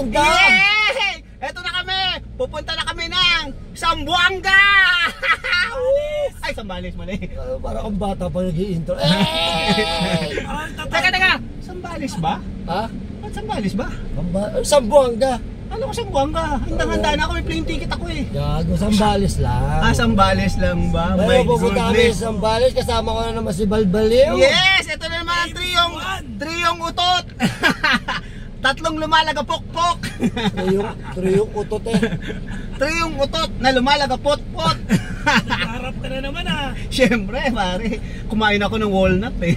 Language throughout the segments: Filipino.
pupunta? Yay! Eto na kami! Pupunta na kami ng Zamboanga! Ay, Zambales, mali. Para kang bata pa nag-i-intro. Teka! Zambales ba? Ha? Ba't Zambales ba? Zamboanga. Ano ko Zamboanga? Handang-handa na ako, may plane ticket ako eh. Gago, Zambales lang. Ah, Zambales lang ba? Pero pupunta kami sa Zambales, kasama ko na naman si Balbaliw. Yes! Ito na naman ang triyong utot! Tatlong lumalagapok-pok! Triyong utot eh. Triyong utot na lumalagapot-pot! Harap ka na naman ah. Siyempre, pare. Kumain ako ng walnut eh.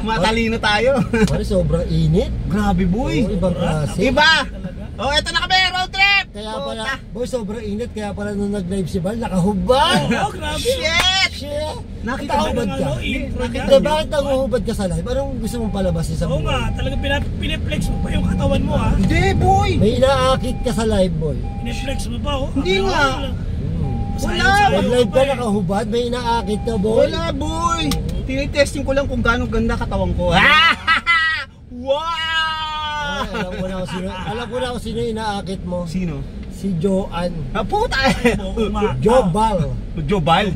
Matalino tayo. Pare, sobrang init. Grabe, boy. Ibang klase. Iba! Oh, eto na kami, road trip! Kaya pala, boy, sobrang init. Kaya pala nung nag-live si Bal, nakahubad. Oh, grabe. Shit! Shit! Nakita Nakahubad ng ka. ano, intro niya. Hindi, bakit naguhubad ka sa live? Anong gusto mong palabasin sa Oo buhay? nga, talagang piniplex mo pa yung katawan mo ha. Hindi, boy! May inaakit ka sa live, boy. Piniplex mo pa oh. Hindi nga. Wala. Nag-live ka, nakahubad, may inaakit ka, boy. Wala, boy! Tinitesting ko lang kung gaano ganda katawan ko. Wow! Ay, alam ko na kung sino inaakit mo. Sino? Si Joan. Ah, puta! Oo nga. Jobal. Jobal!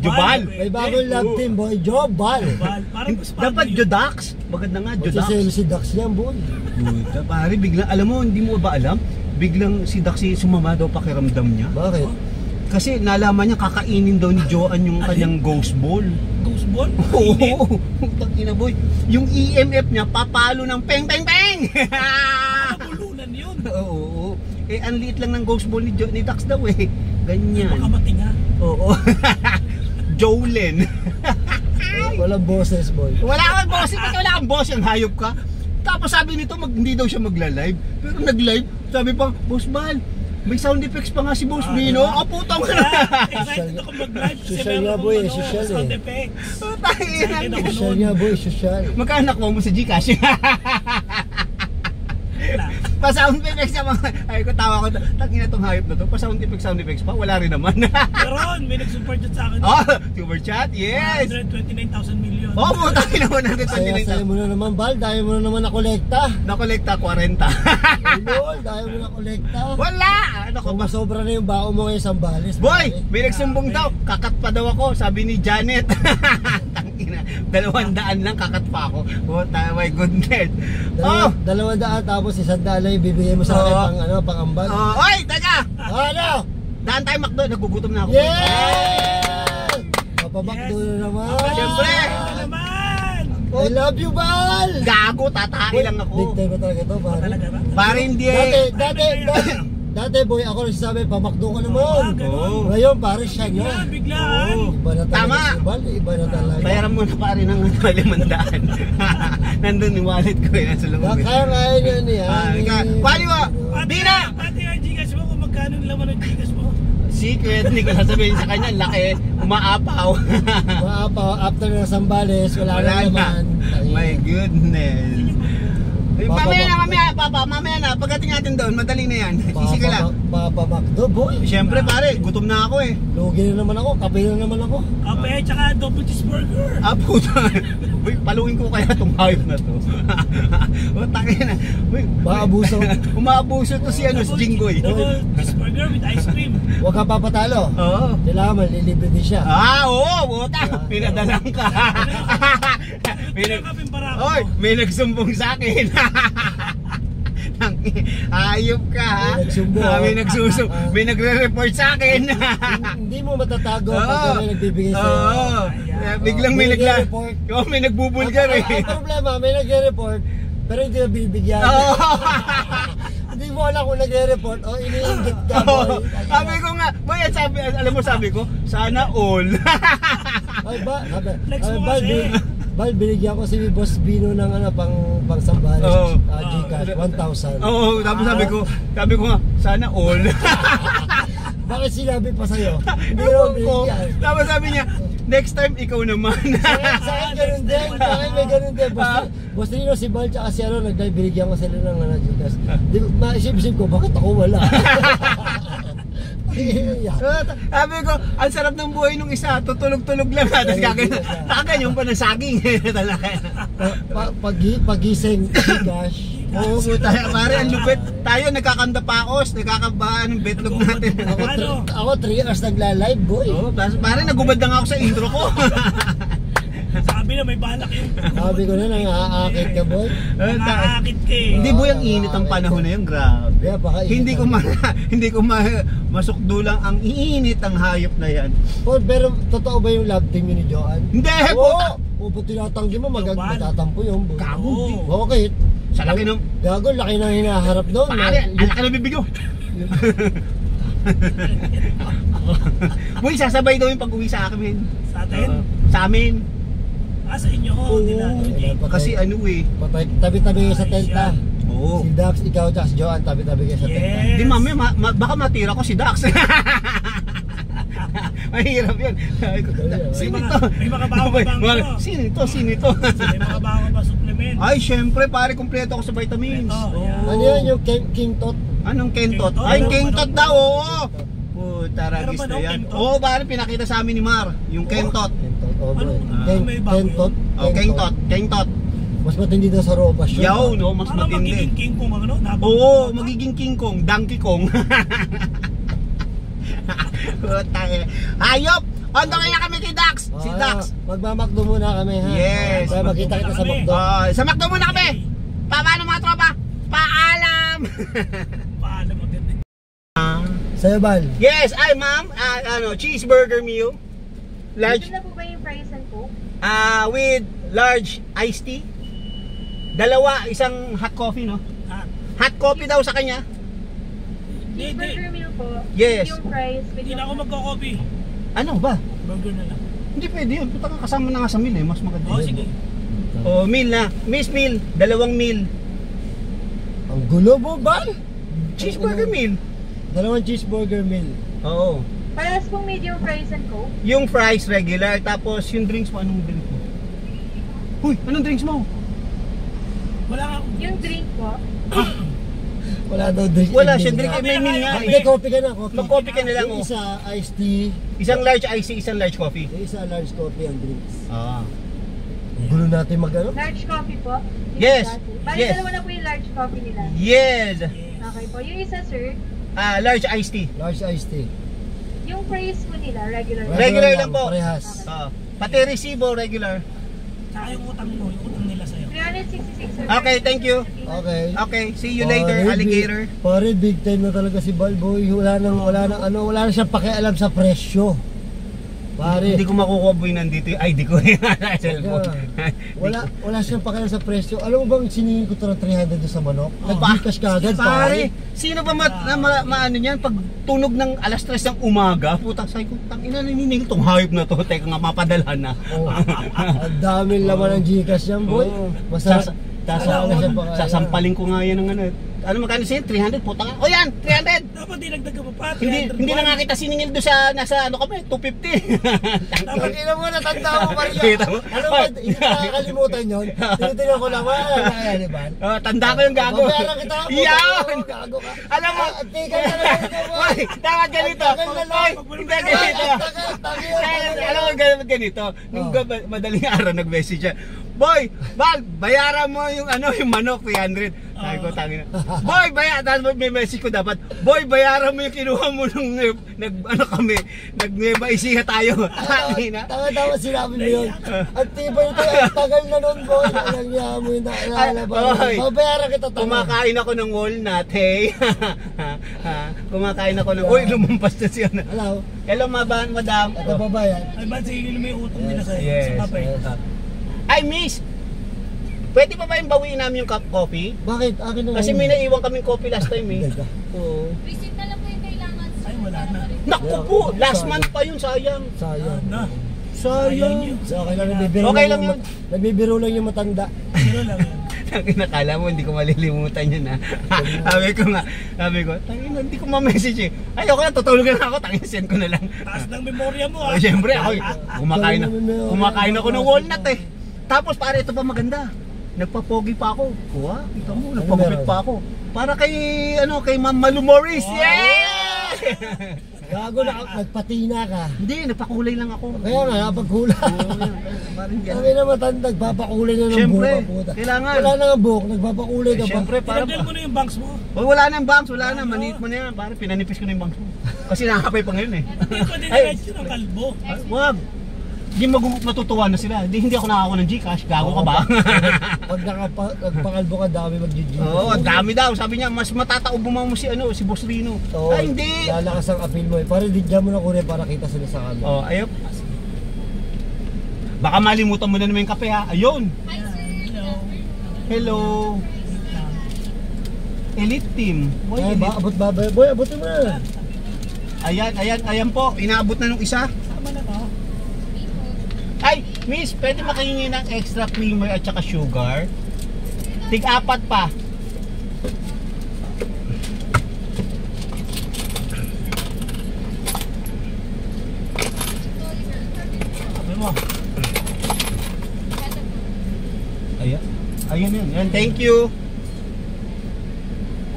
May bagong love team, boy. Jobal. Parang gusto pa. Dapat Jodax. Maganda nga, Jodax. Magsiselo si Dax niyan, boy. Puta, pare, biglang, alam mo, hindi mo ba alam? Biglang si Daxi sumama daw pakiramdam niya. Bakit? Kasi nalaman niya kakainin daw ni Joan yung kanyang ghost ball. Ghost ball? Oo, tangina boy. Yung EMF niya papalo ng peng peng peng. Pulunan yun. Oo. Eh ang liit lang ng ghost ball ni Dax daw eh. Ganyan. Baka matinga. Oo. Jolene. Walang boses, boy. Wala kang boss, wala kang boss, yung hayop ka. Tapos sabi nito hindi daw siya magla-live. Pero nag-live, sabi pa, Boss Bal, may sound effects pa nga si Boss Bino. Oh, putang ka na. Excited ako mag-live kasi Social meron nga, akong boy, ano, social sound eh. effects. Tayo Social niya, boy, social. Magkano nakuha mo sa Gcash? Pa-sound effects naman. Ay ko tawa ko. Tangina tong hayop na to. Pa-sound effects pa. Wala rin naman. Meron, may nag-super chat sa akin. Oh, super chat. Yes. 129,000 million. Oh, puta ka naman. Saya mo na naman, Bal. Dahil mo na naman nakolekta. Nakolekta 40. Lol, dahil mo nakolekta. Wala. Ano ko ba? Sobra na yung bao mo ngayon sa Zambales. Boy, may nagsumbong daw. Kakat pa daw ako. Sabi ni Janet. Tangina. 200 lang kakat pa ako. Puta, my goodness. Oh. 200 tapos 100 yung bibigay mo sa akin pang ambal. Oh, oy, teka. Ano? Daan tayo McDo. Nagugutom na ako. Yeah! Papamakdo na naman. Siyempre. Ano naman? I love you, Bal! Gago, tatae lang ako. Big time na talaga ito, pare. Talaga ba? Pare hindi eh. Dati, boy, ako nagsasabi, pamakdo ka naman. Oo. Ngayon, pare, siya niya. Biglaan. Iba na talaga Tama. si Bal, iba na talaga. Bayaran mo na pare ng 500. Nandun yung wallet ko eh, nasa loob. Kaya nga yun yan. Pali mo! Bina! Pati ang Gcash mo kung magkano yung laman ng Gcash mo. Secret, hindi ko sasabihin sa kanya, laki, umaapaw. After na Zambales, wala na naman. My goodness. Mamaya na, pagdating natin doon, madali na yan. Sisika lang. Papamakdo, boy. Siyempre pare, gutom na ako eh. Lugi na naman ako, kape na naman ako. Kape, tsaka double cheeseburger. Ah, puta. Uy, paluin ko kaya itong hayop na to. O, takin na. Uy, Maabuso. umaabuso to si Jinggoy. Double cheeseburger with ice cream. Huwag ka papatalo. Oo. Kailangan malilibre din siya. Ah, oo, puta. Pinadalang ka. Pinakapin para ako. Oy, may nagsumbong sa akin. Ayop ka ha. May nagsumbong. May nagre-report sa akin. Hindi mo matatago pag may nagbibigay sa'yo. Oo. Biglang may nagre-report. Oh, may nagbubulgar eh. Ang problema, may nagre-report pero hindi na bibigyan. Hindi mo alam kung nagre-report o iniinggit ka, boy. Sabi ko nga, boy, alam mo sabi ko, sana all. Ay ba? Flex mo kasi. Bal, binigyan ko si Boss Bino ng pang Zambales. Oo. Gcash, 1,000. Oo, tapos sabi ko nga, sana all. Bakit sinabi pa sa'yo? Hindi mo binigyan. Tapos sabi niya, next time ikaw naman. Sa akin ganun din. Sa akin may ganun din. Boss Nino, si Bal, tsaka si nag-live, binigyan ko sila ng Gcash. Maisip-isip ko, bakit ako wala? Sabi ko, ang sarap ng buhay nung isa, tutulog-tulog lang. Tapos kaganyan pa ng saging. Pagising, Gcash. Oo, puta. Pare, ang lupit. Tayo nagkakandapaos, nagkakabaan ng betlog natin. Ako 3 hours nagla-live, boy. Oo, pare, nagubad na nga ako sa intro ko. Sabi na may balak yun. Sabi ko na, nang-aakit ka, boy. Nakaakit ka eh. Hindi boy, ang init ang panahon na yun, grabe. Yeah, baka Hindi ko masukdulang ang init ang hayop na yan. Paul, pero totoo ba yung love team yun ni Joanne? Hindi, puta. Oo, pag tinatanggi mo, Joanne. matatampo yun, boy. Gago. Bakit? Sa laki ng... Gago, laki na hinaharap doon. Pare, ang laki ng bibig ko. Boy, sasabay daw yung pag-uwi sa akin. Sa atin? Sa amin. Sa inyo ko. Kasi ano eh. Patay, tabi-tabi kayo sa tenta. Oo. Si Dax, ikaw, tsaka si Joanne, tabi-tabi kayo sa tenta. Yes. Di mami, baka matira ko si Dax. Mahirap yun. Sino ito? May mga bago ba bangko? Sino ito? Sino ito? May mga bago ba supplement? Ay, syempre, pare, kumpleto ako sa vitamins. Ito, Oo. Ano yan, yung King Tot? Anong kentot? Kentot? Ay, Ano? kentot daw, oo. Puta, ragis Meron ba na daw yan. kentot? Oo, pare, pinakita sa amin ni Mar. Yung kentot. Kentot, oh, Ano? boy. May bago Kentot? Oh, kentot, kentot. Mas matindi daw sa robas yun. Yaw, no, mas Ano matindi. magiging king kung ano? Oo, magiging King Kong, Donkey Kong. Puta, hayop! Ondo kaya kami kay Dax. Si Dax. Magmamakdo muna kami, ha? Yes. Para makita kita sa Kami. makdo. Sa McDo muna kami. Paano mga tropa? Paalam. Paano maganda? Sa'yo, Bal. Yes, ay ma'am, cheeseburger meal. Large Ito na po ba yung price and coke? with large iced tea. Dalawa, isang hot coffee, no? Ah, Hot coffee daw sa kanya. Hindi, Cheeseburger meal po. Yes. Yung price with Hindi na ako magko-copy. Ano ba? Burger na lang. Hindi pwede yun. Puta ka, kasama na nga sa meal eh. Mas maganda. Oo, yun. sige. Oh, meal na. Miss meal. 2 meal. Ang gulo mo, Bal. Cheeseburger meal. 2 cheeseburger meal. Oo. Parehas pong medium fries and coke. Yung fries regular, tapos yung drinks mo, anong drink mo? Huy, anong drinks mo? Wala nga. Yung drink po, Wala daw drink. Wala and siya, meal drink nga. and may meal nga Hindi, eh. coffee ka na, coffee. Mag-coffee ka na lang, Yung oh. isa, iced tea. Isang large iced, isang large coffee. Yung isa, large coffee ang drinks. Ah. Ang gulo natin mag-ano? large coffee po. Yung Yes. Bali Yes. dalawa na po yung large coffee nila. Yes. Okay po. Yung isa sir, Large iced tea. Large iced tea. yung price po nila, regular. Regular lang po. Parehas. Pati resibo, regular. Saka yung utang mo, yung utang nila sa'yo. 366 sir. Okay, thank you. Okay. Okay, see you later, Pare, alligator. Pare, big time na talaga si Balboy. Wala na siyang pakialam sa presyo. Pare. Hindi ko makukuha boy nandito yung ID ko. Cellphone. Wala siyang pakialam sa presyo. Alam mo bang siningin ko ito ng 300 doon sa manok? Oh. Nag-Gcash ka agad, Pare, sino ba maano niyan pag tunog ng alas 3 ng umaga? Putang say ko, tangina naniningil tong hayop na to. Teka nga mapadalhan na. Oh, ang daming laman ng Gcash yan, boy. Oo. Masarap. Wala siyang pakialam. Sasampalin ko nga yan ng ano. Ano magkano siya? 300 putang. O yan, 300. Dapat dinagdag ka pa pa. Hindi na nga kita siningil doon sa nasa ano kami, 250. Dapat ina mo, natanda mo pa rin. Kita mo? Ano ba, hindi ko nakakalimutan yun. Tinitingnan ko lang, wala na kaya, di ba? Tanda ko yung gago. Babayaran kita. Yan! Gago ka. Alam mo, Tigil ka na mo. Oy, dapat ganito. Tagal na lang. Oy, hindi ganito. Alam mo, ganito. Nung madaling araw nag-message siya. Boy, Bal, bayaran mo yung yung manok, 300. Sabi ko, tangina. Boy, tapos may message ko dapat. Boy, bayaran mo yung kinuha mo nung nag-Nueva Ecija tayo. Tangina. Tama sinabi mo yun. At tibay ito, ang tagal na nun, boy. Alam niya mo yung naalala ba? Oy. Babayaran kita, tama. Kumakain ako ng walnut, hey. Kumakain ako ng... Uy, lumampas na siya na. Hello? Hello, madam. Ito babayan. Ay, ba't sige mo yung utang nila sa'yo? Yes. Sa kapay. Ay, miss! Pwede pa ba yung bawiin namin yung cup coffee? Bakit? Akin na Kasi may naiwan kaming coffee last time eh. Ganda. Oo. Receipt na lang po yung kailangan. Ay, wala na. Naku po! Last month pa yun, sayang. Sayang. Na. Sayang. Okay lang, nagbibiro Okay lang lang yun. Nagbibiro lang yung matanda. Zero lang yun. Nakala mo, hindi ko malilimutan yun ha. sabi ko, tangina, hindi ko ma-message eh. Ayoko na, tutulog na ako, tangina, send ko na lang. Taas ng memorya mo ah. Siyempre, ako, kumakain ako ng walnut eh. Tapos pare, ito pa maganda. Nagpapogi pa ako. Kuha, kita mo, nagpagupit pa ako. Para kay Ma'am Malu Morris. Yeah! Gago na, nagpatina ka. Hindi, nagpakulay lang ako. Kaya nga, napagkulay. Kami na matanda, nagpapakulay na ng Siyempre, buhok. Puta. kailangan. Wala na ng buhok, nagpapakulay ka pa. Siyempre, para Tinanggal mo na yung bangs mo. oh, wala na ang bangs, wala na. Manit mo na yan. Parang pinanipis ko na yung bangs mo. Kasi nakakapay pa ngayon eh. Hindi pa diniretso ng kalbo. Ay, wag. Hindi matutuwa na sila. Hindi ako nakakuha ng Gcash. Gago ka ba? Pag nagpakalbo ka, dami mag-GG. Oo, ang dami daw. Sabi niya, mas matatao mo si Boss Rino. Oo, Ay, hindi. lalakas ang appeal mo eh. Parang di dyan mo na kunin para kita sila sa kanila. Oh, ayop. Baka malimutan mo na naman yung kape ha. Ayun. Hello. Elite team. Boy, Ay, elite. abot babay. Boy, abutin mo na. Ayan po. Inaabot na nung isa. Tama na to. Ay, miss, pwede makahingi ng extra creamer at saka sugar? Tig-apat pa. Sabi mo. Ayan. Ayan yun. Yan, thank you.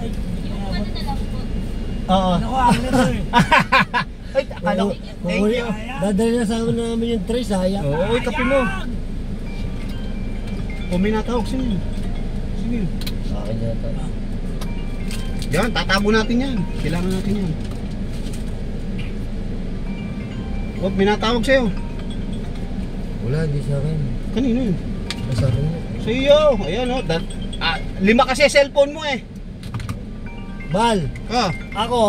Ay, inabot. Oo. Naku, ako na to eh. Ay, akala ko. Thank you. Dadali na sa amin namin yung tray, sayang. Oo, kape mo. O, may natawag. Sige. Sige. Sa akin yata. Yan, tatago natin yan. Kailangan natin yan. O, may natawag sa'yo. Wala, di sa akin. Kanino yun? Sa akin yun. Sa iyo. Ayan o. 5 kasi cellphone mo eh. Bal, Oh. ako,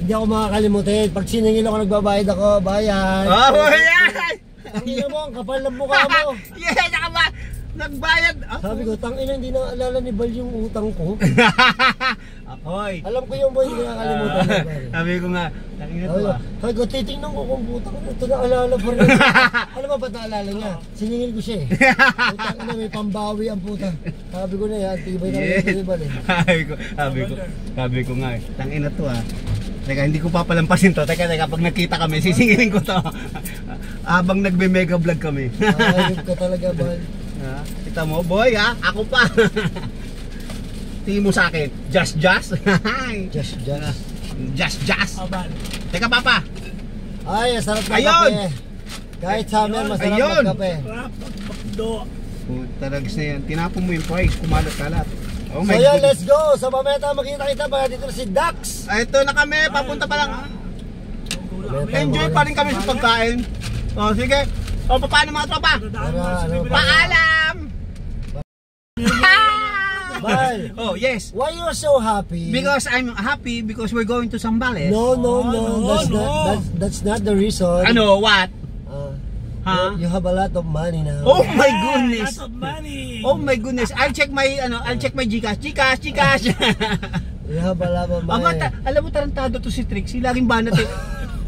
hindi ako makakalimutin. Pag siningil ako, nagbabayad ako, bayan. Oh, yan! Ang ina mo, ang kapal ng mukha mo. Yeah, nagbayad. Sabi ko, tangina, hindi na alala ni Bal yung utang ko. Akoy. Alam ko yung boy, hindi nakakalimutan mo, Bal. Sabi ko nga, tangina to Sabi ko, ah. sabi ko, titingnan ko kung putang ko. Ito naalala pa rin. Alam mo ba't naalala niya? Siningil ko siya eh. Putang ina, may pambawi ang puta. Sabi ko na yan, tibay na Yes. ito ni Bal eh. Sabi ko nga, tangina to ah. Teka, hindi ko papalampasin to. Teka, pag nakita kami, sisingilin ko to. Habang nagbe-mega vlog kami. Ayop ka talaga, Bal. Kita mo, boy ha? Ako pa. Tingin mo sa akin, just. Just. Abal. Teka, papa. Ay, ang sarap ng Ayun! kape. Kahit summer, masarap Ayun! magkape. Rap, pagpakdo. Talags na yan. Tinapon mo yung price, kumalat-kalat. Oh So yan, let's go! Sa Mameta, makita kita ba dito si Dax? Ito na kami, papunta pa lang. Enjoy pa rin kami sa pagkain. O, sige. O, paano mga tropa? Ano, Paalam! Bal, Oh, yes. why you're so happy? Because I'm happy because we're going to Zambales. No, no, that's not the reason. Ano, what? Uh, Ha? You have a lot of money now. Oh my goodness. Lots of money. Oh my goodness. I'll check my Gcash. You have a lot of money. Alam mo tarantado to si Trixie, laging banat eh.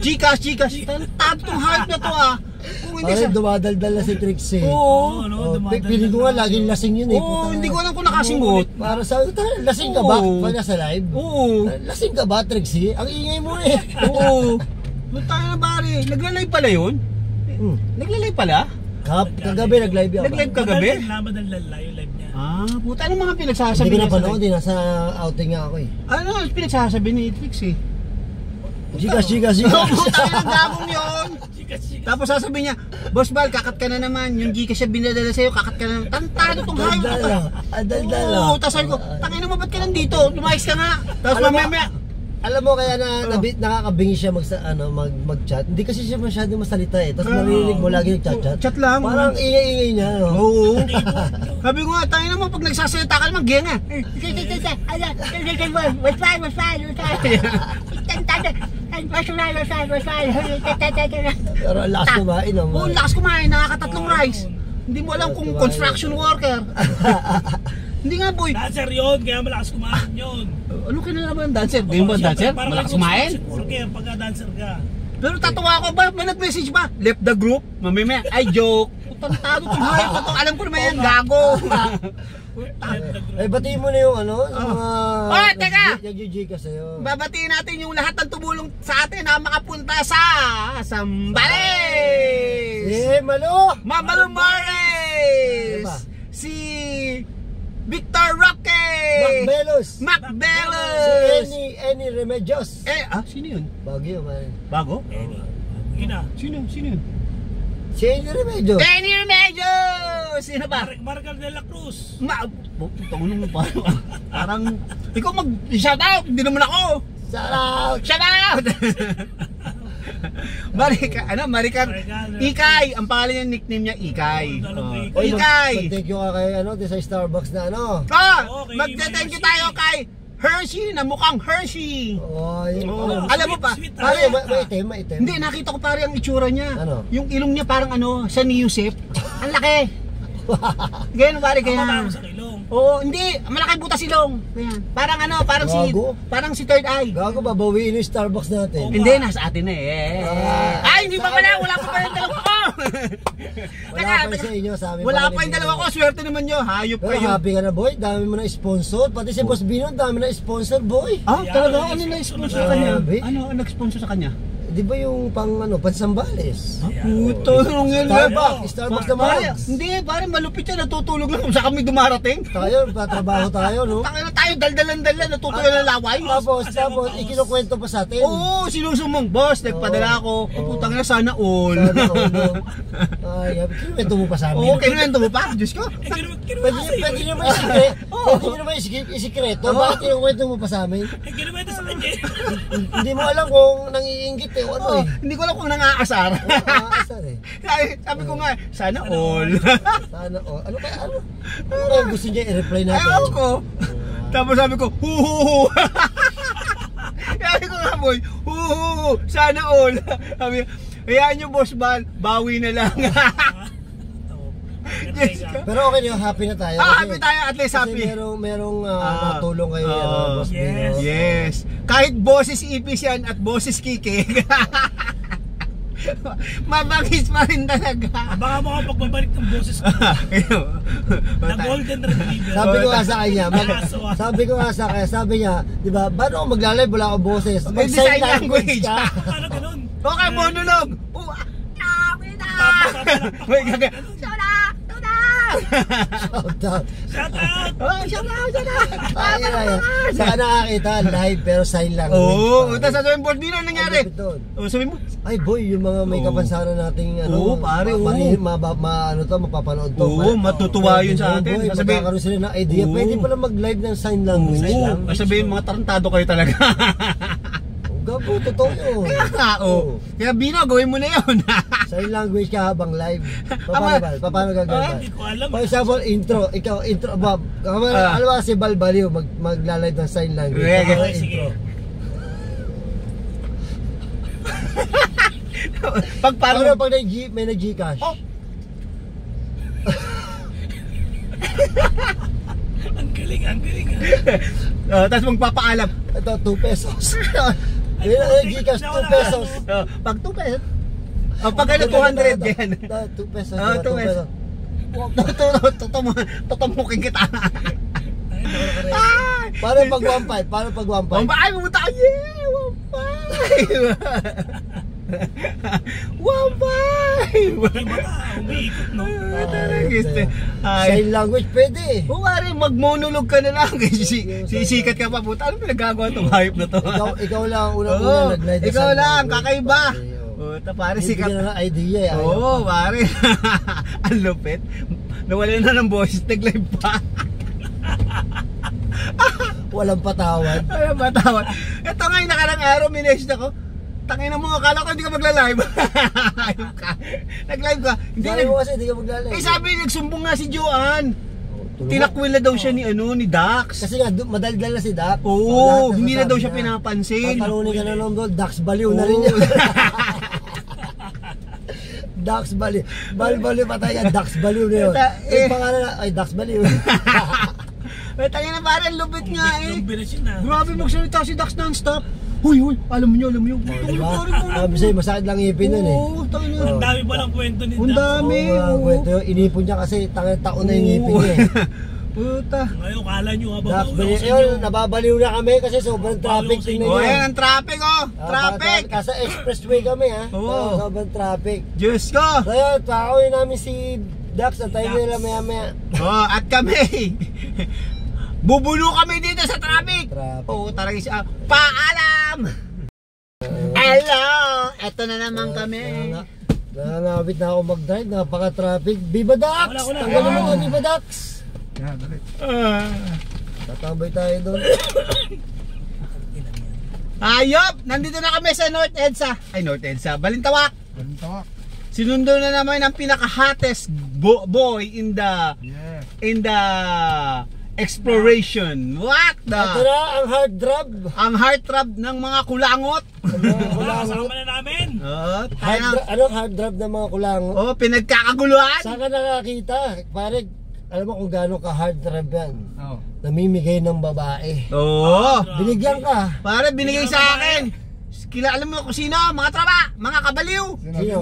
Gcash. Tarantado tong hype na to ah. Kung hindi Parang sa dumadaldal na si Trixie. Oo. no, Piling ko nga laging lasing yun eh. Oo, Puta. hindi ko alam kung nakasingot. Para sa lasing ka ba? Oo. Pag nasa live? Oo. Lasing ka ba, Trixie? Ang ingay mo eh. Oo. Ba't tayo na bari? Nagla-live pala yun? Nagla-live pala? Kagabi nag-live ako. Nag-live kagabi? Madaldala yung live niya. Puta, ano mga Hindi pinagsasabi ko niya sa napanood, live? din nasa outing nga ako eh. Ano pinagsasabi ni Trixie? Gigas. Oh, puta, ang gagong yun! Chika. Tapos sasabihin niya, Boss Bal, kakat ka na naman. Yung Gcash siya binadala sa'yo, kakat ka na naman. Tantado tong hayop. Daldala. Oo, tapos sabi ko, tangina mo, ba't ka nandito? Lumayas ka nga. Tapos Alam mo- mamaya, Alam mo kaya nakakabingi siya mag-chat. Hindi kasi siya masyadong masalita eh. Tapos narinig mo lagi nag-chat. Chat lang. Parang ingay-ingay niya. No? Oo. Sabi ko nga, tangina mo, pag nagsasalita ka naman, genga. Pero ang lakas kumain naman. Oo, lakas kumain, nakakatatlong rice. Hindi mo alam kung construction worker. Hindi nga boy. Dancer yun, kaya malakas kumain yun. Ano kinalaman ng dancer? Game ba dancer? Parang Malakas kumain? worker pagka dancer ka. Pero tatawa ako ba? May nag-message ba? Left the group? Mamaya, ay joke. Tantado kung hayop na to. Alam ko naman yan, gago. Ay, batiin mo na yung ano? Yung mga... Oh, teka! Nag-GG ka sa'yo. Babatiin natin yung lahat ng tumulong sa atin na makapunta sa Zambales! Eh, Malo! Mamalu Mares! Diba? Si Victor Roque! Macbelos. Macbelos! Si Any Remedios. Sino yun? Bagyo, man. Bago? Ina. Sino yun? Si Any Remedios. Kenny Remedios! Sino ba? Margal de la Cruz. Tangon mo parang ikaw mag-shout out, hindi naman ako. Shout out. Shout out! Maricar Ikay, ang pangalan niya, nickname niya Ikay. Ikay! Mag-thank you ka kay sa Starbucks na Okay, Magte-thank you tayo kay Hershey na mukhang Hershey. Alam mo pa, Sweet, Pare, maitim. hindi, nakita ko pare ang itsura niya. Ano? Yung ilong niya parang siya ni Yusef. Ang laki. Ganyan pare, Kaya kaya. sa kilong. Oo, hindi, malaki butas silong. Ganyan. Gago. Parang si Third Eye. Gago, babawiin yung Starbucks natin. Hindi, nasa atin na eh. Hindi pa pala, wala pa yung dalawa ko. Wala pa yung sa inyo, sa amin. Wala pa yung dalawa ko, swerte naman nyo. Hayop Pero kayo. happy ka na, boy. Dami mo na sponsor. Pati si Boss Bino, dami na sponsor, boy. Talaga? Ano na-sponsor sa kanya? Grabe. Ano ang nag-sponsor sa kanya? Di ba yung pansambales? Puto, anong yan? Starbucks naman. Hindi, pare, malupit yan. Natutulog lang kung saan kami dumarating. Tayo, tatrabaho tayo, no? Tangina tayo, daldalan-dalan, natutulog ng laway. Tapos, ikinukwento pa sa atin. Oo, sinusumong, boss, nagpadala ako. Putang na, sana all. Sana all, no? Ay, kinukwento mo pa sa amin. Oo, kinuwento mo pa, Diyos ko. Pwede nyo ba isikreto? Bakit kinukwento mo pa sa amin? Kinuwento sa kanya. Hindi mo alam kung nangiinggit o ano eh. Hindi ko alam kung nangaasar. Nakakasar eh. Sabi ko nga, sana all. Sana all. Ano kaya gusto niya i-reply natin? Ayaw ko. Tapos sabi ko, huhuhu. Sabi ko nga, boy, huhuhu, sana all. Sabi, hayaan nyo, boss Bal, bawi na lang. Pero okay nyo, happy na tayo. Happy tayo, at least happy. Kasi merong natulong kayo, Boss Bino. Yes. Kahit boses Ipis yan at boses Kike. Mabagis pa rin talaga. Baka mo ka pagbabalik ng boses ko. Na golden retriever. Sabi ko nga sa kanya, sabi niya, di ba, ba't ako magla-live, wala akong boses? Mag-sign language ka. Paano ganun? Okay, monolog. Wait, gaga. Shout out. Shout out! Shout out. Saka nakakita, live pero sign language. Oo, tapos sasabihin, boss, Bino, ang nangyari? Sabihin mo, ay boy, yung mga may kapansanan nating pare, mapapanood to. Oo, matutuwa yun sa atin. Boy, magkakaroon sila ng idea. Pwede pala mag-live ng sign language lang. Sabihin, mga tarantado kayo talaga. Gago, totoo yun. Kaya Bino, gawin mo na yun. Sign language ka habang live. Paano gagawin? Hindi ko alam. For example, intro. Ikaw, intro. Alam ba si Balbaliw magla-live ng sign language? Okay, Intro. Pag Paano pag may nag-Gcash? Ang galing. Tapos magpapaalam. Ito, 2 pesos. May nag-Gcash, 2 pesos. Pag 2 pesos. Pag 200 yan. 2 pesos. 2 pesos. Tutumokin kita. Paano pag 1.5? Ay, pumunta ka. Yeah, 1.5. 1.5. Umiikot, no? Sign language pwede. Pare, mag-monolog ka na lang. Sisikat ka pa. Puta, ano pinagagawa itong hype na to? Ikaw lang, unang-una nag-live. Ikaw lang, kakaiba. Puta, pare, sikat. Hindi na ng idea eh. Oo, pare. Ang lupit. Nawala na ng boses, nag-live pa. Walang patawad. Walang patawad. Ito nga yung nakarang araw, minessage ako. Tangina mo, akala ko hindi ka magla-live. Nag-live ka. Sabi mo kasi hindi ka magla-live. Sabi, nagsumbong nga si Joanne. Tinakwil na daw siya ni Dax. Kasi nga, madaldal na si Dax. Oo, hindi na daw siya pinapansin. Talunin ka na lang doon, Dax Baliw na rin yan. Dax Baliw. Baliw pa tayo, Dax Baliw na yun. Yung pangalan na, ay Dax Baliw. Tayo na parang lupit nga eh. Grabe magsalita si Dax non-stop. Huy, alam mo nyo. Sabi sa'yo, masakit lang ngipin nun eh. Oo, Ang dami pa lang kwento ni Dax. Ang dami. Inipon niya kasi taon na yung ngipin niya eh. Puta. Ngayon, kala nyo Dax Baliw. Ayun, nababaliw na kami kasi sobrang traffic. Tingnan nyo. Ayan ang traffic Traffic. Kasi expressway kami ha. Oo. Sobrang traffic. Diyos ko. So yun, pauwi namin si Dax. Antayin nila maya. At kami. Bubulo kami dito sa traffic. Traffic. Oo, talaga siya. Paalam! Hello! Eto na naman kami. Nangangabit na ako mag-drive, napaka-traffic. Viva Dax! Wala. Tanggalin mo na, Viva Dax! Yan, dali. Tatambay tayo doon. Ayop! Nandito na kami sa North EDSA. Ay, North EDSA. Balintawak! Ganun tawak. Sinundo na naman ang pinaka-hottest boy in the exploration. What Ito the? na, ang hard drop. Ang heartthrob ng mga kulangot. Wala, kasama na namin. Oo, Anong hard drop ng mga kulango? oh, pinagkakaguluhan. Saan ka nakakita? Pare, alam mo kung gaano ka hard drop yan. Oo. Namimigay ng babae. Oo. Binigyan ka. Pare, binigay sa akin. Alam mo kung sino? Mga traba, mga kabaliw. Sino?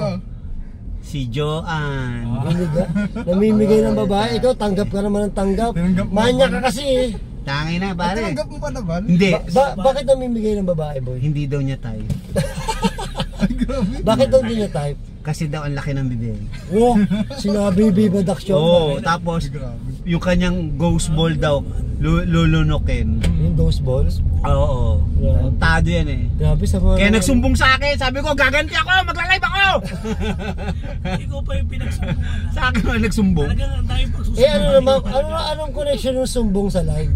Si Joanne. Binigyan. Namimigay ng babae. Ikaw, tanggap ka naman ng tanggap. Tinanggap mo. Manya ka kasi eh. Tangin na, pare. Tinanggap mo pa naman? Hindi. Bakit namimigay ng babae, boy? Hindi daw niya type. Ay, grabe. Bakit daw hindi niya type? Kasi daw ang laki ng bibig. Oh, sinabi Viva Dax yun. Oo, tapos Grabe. yung kanyang ghost ball daw lulunukin. Yung ghost balls. Oo. Grabe. Tado yan eh. Grabe sa mga... Kaya nagsumbong sa akin, sabi ko gaganti ako, magla-live ako. Ikaw pa yung pinagsumbungan. Sa akin naman nagsumbong. Talagang ang dami pagsusumbong. Eh ano naman, anong connection ng sumbong sa live?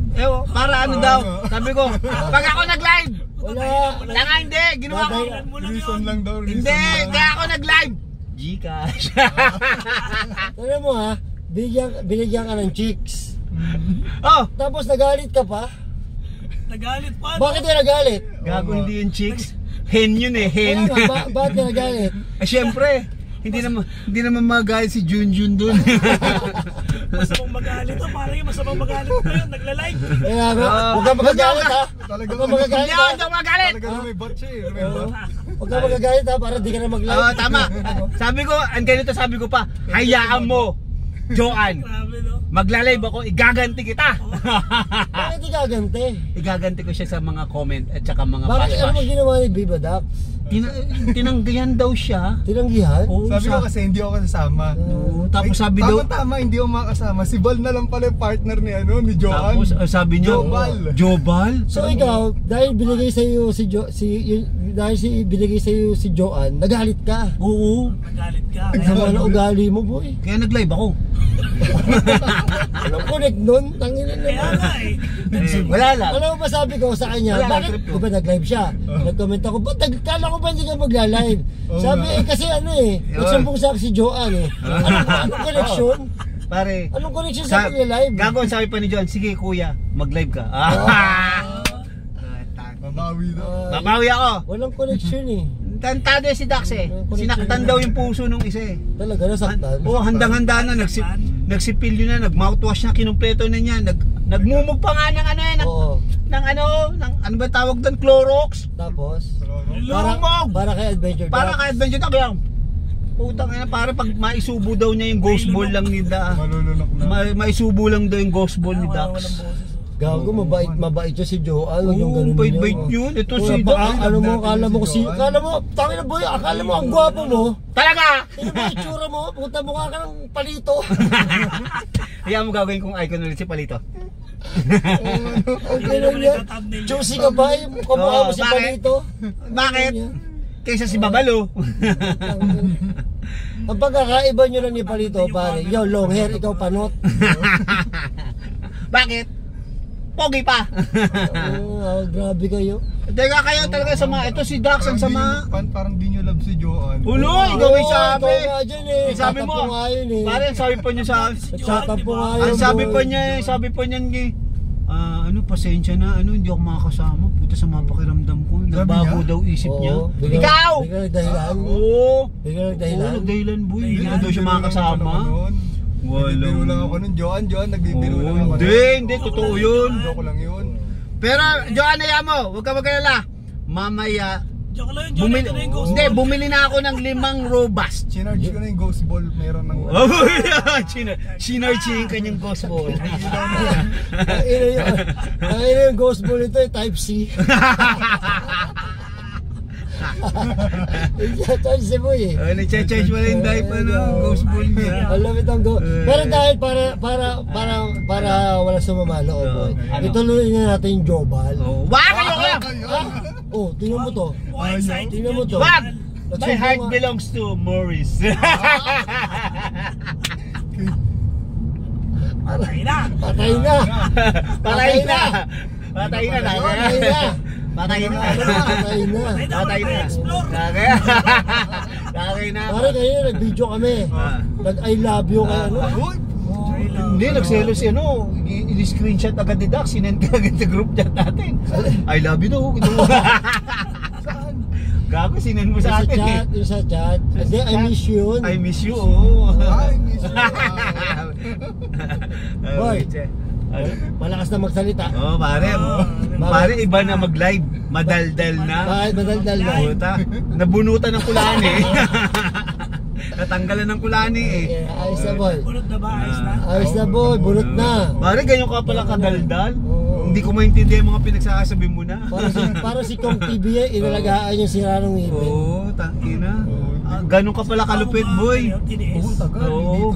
Para ano daw, sabi ko, pag ako nag-live, Wala. nga hindi, ginawa ko. Daday- Mo lang Reason yun. lang daw. Reason Hindi, lang. kaya ako nag-live. Gcash. Alam mo ha, binigyan ka ng chicks. Oh, Tapos nagalit ka pa? Nagalit pa. Bakit ka nagalit? gago hindi yung chicks. Hen yun eh, hen. Kaya nga, bakit ka nagalit? Eh syempre, hindi naman magalit si Junjun dun. Masamang magalit to. Parang yung masamang magalit na yun. Nagla-live. Kaya nga, huwag ka magagalit ha. Talaga Huwag ka magagalit Hindi ha. ako magalit. Talaga na may batch eh. May Oo. batch. Huwag ka magagalit ha, para di ka na mag-live. Oo, tama. Sabi ko, ang ganito sabi ko pa, hayaan mo, Joanne. Grabe no. Magla-live ako, igaganti kita. Bakit di gaganti? Igaganti ko siya sa mga comment at saka mga Bakit ano bash. mo ginawa ni Viva Dax? Tinanggihan daw siya. Tinanggihan? Oo, Sabi ko kasi hindi ako kasama. Oo, tapos sabi daw, Tama, hindi ako makasama. Si Val na lang pala yung partner ni Joanne. tapos sabi niya, Jobal. Jobal? So ikaw, dahil binigay sa iyo si Joanne, nagalit ka. Oo. Nagalit ka. Sama na ugali mo, boy. Kaya nag-live ako. Anong connect nun? Tangina Kaya na. nga eh. Wala lang. Alam mo ba sabi ko sa kanya, Wala, bakit? trip ko. Diba nag-live siya? Nag-comment ako, ba't kala ko ba hindi ka magla-live? Oo Sabi nga. kasi ano eh, nagsumbong sa akin si Joanne eh. Anong connection? Pare, Anong connection sa pagla-live? gago ang sabi pa ni John, sige kuya, mag-live ka. Babawi daw. Babawi ako. Walang connection eh. Tantado si Dax eh. Sinaktan daw yung puso nung isa eh. Talaga, nasaktan. Oo, handang-handa na, nagsipilyo na, nag-mouthwash na, kinumpleto na niya, nagmumug pa nga ng ano eh, Oo. ng ano ba tawag doon, Clorox? Tapos, Lumog! para kay Adventure Para Dax. kay Adventure Dog lang. Putang ina, para pag maisubo daw niya yung ghost ball lang ni Da. Malulunok na. Maisubo lang daw yung ghost ball ni Walang Dax. boses. Gago, mabait siya si Joanne. Huwag yung Oo, ganun bait-bait niya. yun. Ito Kuya, si baka, Dax. ano mo, akala mo tangin na boy, akala mo ang gwapo mo. Talaga! Ano ba itsura mo? Puta mukha ka ng palito. Kaya mo gagawin kong icon ulit si Palito. Ang ganun niya. Juicy ka ba? Kamukha mo Oo, si bakit? palito. Bakit? Kaysa si Babalo. Ang pagkakaiba nyo lang ni palito, pare. Yo, long hair, ikaw panot. Bakit? Pogi pa. Grabe kayo. Teka kayo talaga sama. Ito si Dax ang sama. Parang di nyo love si Joanne. Ulo, ikaw yung sabi. Ikaw nga dyan eh. Sabi mo. Tatampo nga yun eh. Pare, sabi pa niya sa... Tatampo nga yun. Ang sabi boy. pa niya, pasensya na, hindi ako makakasama. Puta sa mga pakiramdam ko. Nagbago niya? daw isip Oo, niya. bigla- Ikaw! Bigla nagdahilan. Oo. Bigla Oo, nagdahilan. nagdahilan boy. Hindi na daw siya makakasama. Nagbibiro lang ako nun. Joanne, nagbibiro lang ako. Hindi, totoo yun. Joke lang yun. Pero, Joanne, mo, huwag ka magkalala. Mamaya, Joke lang yun. Joke lang yung ghost. bumili na ako ng 5 robust. Chinarge ko na yung ghost ball. Meron ng... Sinarchi yung kanyang ghost ball. Ang ina yung ghost ball ito eh, type C. Charge si Boy eh. Nag-charge mo yung dive, ghost ball niya. Alam itong go. Pero dahil para wala sumamalo, boy. Ituloy na natin yung Jobal. Wag! Oh, tingnan mo to. Tingnan mo to. Wag! My heart belongs to Morris. Patay na. Patay na. Patay na. Patay na. Patay na. Patay na. Patay na. Patay na. Explore. Patay na. Pare kayo, nag-video kami. Nag-I love you kay ano. Hindi, nagselos si ano. I-screenshot agad ni Dax. Sinend ka agad sa group chat natin. I love you daw. Gago, sinend mo sa atin eh. Yung sa chat. Hindi, I miss you yun. I miss you, oo. I miss you. Boy, malakas na magsalita. Oo, pare. Pare, iba na mag-live. Madaldal na. Bakit madaldal na? Puta, nabunutan ng kulani eh. Natanggalan ng kulani eh. Ayos na boy. Bunot na ba? Ayos na? Ayos na boy, bunot na. Pare, ganyan ka pala kadaldal. Oo. Hindi ko maintindihan yung mga pinagsasabi mo na. Para si Kong TV inalagaan yung sira ng ngipin. Oo, tangina. Ganun ka pala kalupit, boy. Oo, tagal. Oo.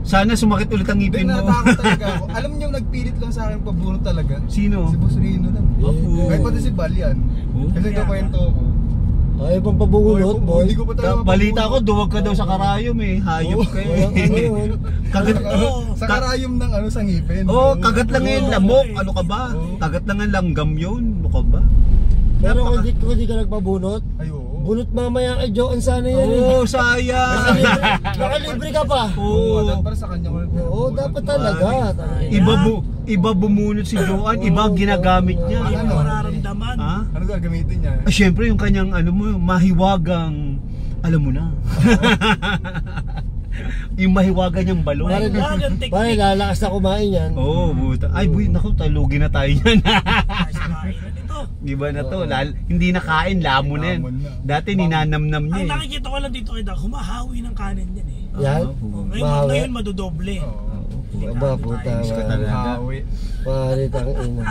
Sana sumakit ulit ang ngipin Hindi, mo. natakot talaga ako. Alam niyo, nagpilit lang sa akin pabunot talaga. Sino? Si Boss Rino lang. Oo. Kahit pati si Balian. Kasi kakwento ko. Ayaw pang pabungot, boy. Hindi ko pa talaga Balita ko, duwag ka daw sa karayom eh. Hayop ka Walang ano eh. yun. Kagat, Sa karayom ng ano sa ngipin. oh, kagat lang yun, lamok. Ano ka ba? Kagat lang ang langgam yun. Ano ka ba? Pero kung hindi ka nagpabunot, Ay, oo. bunot mamaya kay Joan sana yan. Oo, sayang. Nakalibre ka pa. Oo, Oo. para sa kanya ko. Oo, dapat talaga. Iba bumunot si Joan, iba ang ginagamit niya. Hindi Ano? mo mararamdaman. Ha? Ano gagamitin niya? Syempre yung kanyang ano mo, mahiwagang, alam mo na. Yung mahiwagan niyang balon. Pare, lalakas na kumain yan. Oo, buta. Ay, boy, naku, talugi na tayo yan. Iba na to, hindi na kain, lamon na yan. Lamon na. Dati ninanamnam niya Ang eh. nakikita ko lang dito kay Doc, humahawi ng kanin yan eh. Yan. Ngayon madodoble. Aba, puta. Ayos ka talaga. Hawi. Pare, tangina.